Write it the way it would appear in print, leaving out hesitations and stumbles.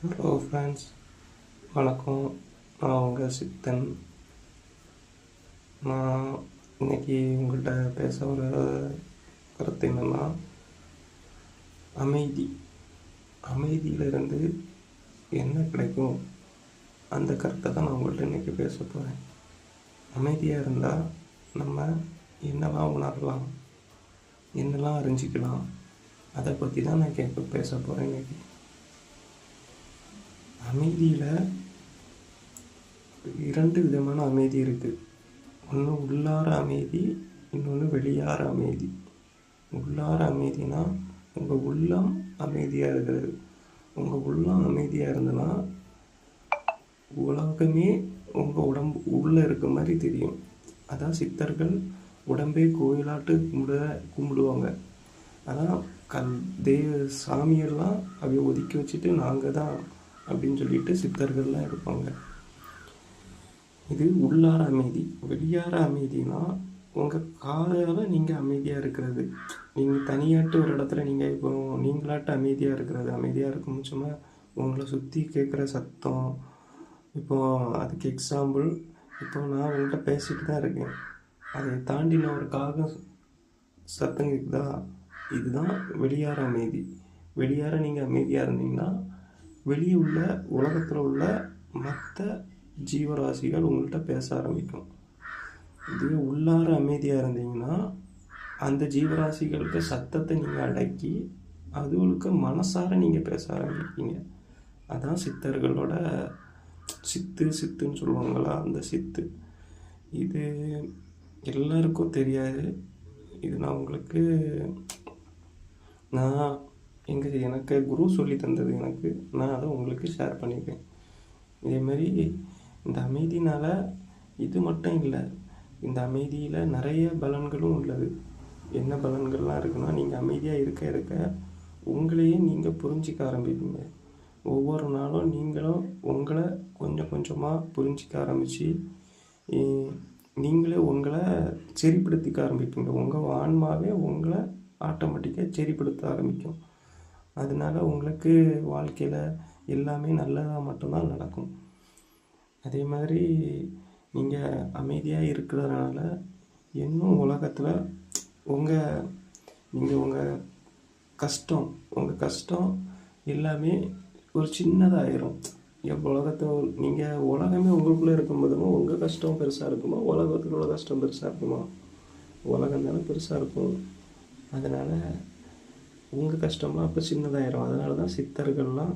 Hello friends, வணக்கம். நான் உங்கள் சித்தன். நான் இன்னைக்கு உங்கள்கிட்ட பேச ஒரு கருத்து என்னென்னா, அமைதி. அமைதியிலிருந்து என்ன கிடைக்கும், அந்த கருத்தை தான் நான் உங்கள்கிட்ட இன்றைக்கி பேச போகிறேன். அமைதியாக இருந்தால் நம்ம என்னெல்லாம் உணரலாம், என்னெல்லாம் அறிஞ்சிக்கலாம், அதை பற்றி தான் நான் பேச போகிறேன் இன்றைக்கி. அமைதியில் 2 விதமான அமைதி இருக்குது. ஒன்று உள்ளார அமைதி, இன்னொன்று வெளியார அமைதி. உள்ளார அமைதினா உங்கள் உள்ளம் அமைதியாக இருக்கிறது. உங்கள் உள்ளம் அமைதியாக இருந்ததுன்னா உலகமே உங்கள் உடம்பு உள்ளே இருக்க மாதிரி தெரியும். அதான் சித்தர்கள் உடம்பே கோயிலாட்டு கும்பிடுவாங்க. அதான் சாமியெல்லாம் அவை ஒதுக்கி வச்சுட்டு நாங்கள் தான் அப்படின்னு சொல்லிட்டு சித்தர்கள்லாம் இருப்பாங்க. இது உள்ளார அமைதி. வெளியார அமைதினா உங்கள் காதால் நீங்கள் அமைதியாக இருக்கிறது. நீங்கள் தனியாட்டு ஒரு இடத்துல நீங்கள் இப்போ நீங்களாட்டு அமைதியாக இருக்கிறது. அமைதியாக இருக்கும் சும்மா உங்களை சுற்றி கேட்குற சத்தம். இப்போது அதுக்கு எக்ஸாம்பிள், இப்போ நான் உங்கள்கிட்ட பேசிட்டு தான் இருக்கேன், அதை தாண்டி நான் ஒரு காகம் சத்தம் கேட்குதா, இதுதான் வெளியார அமைதி. வெளியார நீங்கள் அமைதியாக இருந்தீங்கன்னா வெளியே உள்ள உலகத்தில் உள்ள மற்ற ஜீவராசிகள் உங்கள்கிட்ட பேச ஆரம்பிக்கும். இதுவே உள்ளார அமைதியாக இருந்தீங்கன்னா அந்த ஜீவராசிகளுக்கு சத்தத்தை நீங்கள் அடக்கி அதுகளுக்கு மனசார நீங்கள் பேச ஆரம்பிப்பீங்க. அதான் சித்தர்களோட சித்துன்னு சொல்லுவாங்களா, அந்த சித்து. இது எல்லாருக்கும் தெரியாது. இது நான் உங்களுக்கு எனக்கு குரு சொல்லி தந்தது. நான் அதை உங்களுக்கு ஷேர் பண்ணியிருக்கேன். இதேமாரி இந்த அமைதினால் இது மட்டும் இல்லை, இந்த அமைதியில் நிறைய பலன்களும் உள்ளது. என்ன பலன்கள்லாம் இருக்குன்னா, நீங்கள் அமைதியாக இருக்க உங்களையே நீங்கள் புரிஞ்சிக்க ஆரம்பிப்பீங்க. ஒவ்வொரு நாளும் நீங்களும் உங்களை கொஞ்சம் கொஞ்சமாக புரிஞ்சிக்க ஆரம்பித்து நீங்களே உங்களை சரிப்படுத்திக்க ஆரம்பிப்பீங்க. உங்கள் ஆன்மாவே உங்களை ஆட்டோமேட்டிக்காக சரிப்படுத்த ஆரம்பிக்கும். அதனால உங்களுக்கு வாழ்க்கையில் எல்லாமே நல்லதாக மட்டும்தான் நடக்கும். அதே மாதிரி நீங்கள் அமைதியாக இருக்கிறதுனால இன்னும் உலகத்தில் உங்கள் கஷ்டம் எல்லாமே ஒரு சின்னதாகிடும். உலகமே உங்களுக்குள்ளே இருக்கும்போதும் உங்கள் கஷ்டம் பெருசாக இருக்குமா, உலகத்தில் உள்ள கஷ்டம் பெருசாக இருக்குமா? உலகம் தானே பெருசாக இருக்கும். அதனால் உங்கள் கஷ்டம்லாம் அப்போ சின்னதாகிடும். அதனால தான் சித்தர்கள்லாம்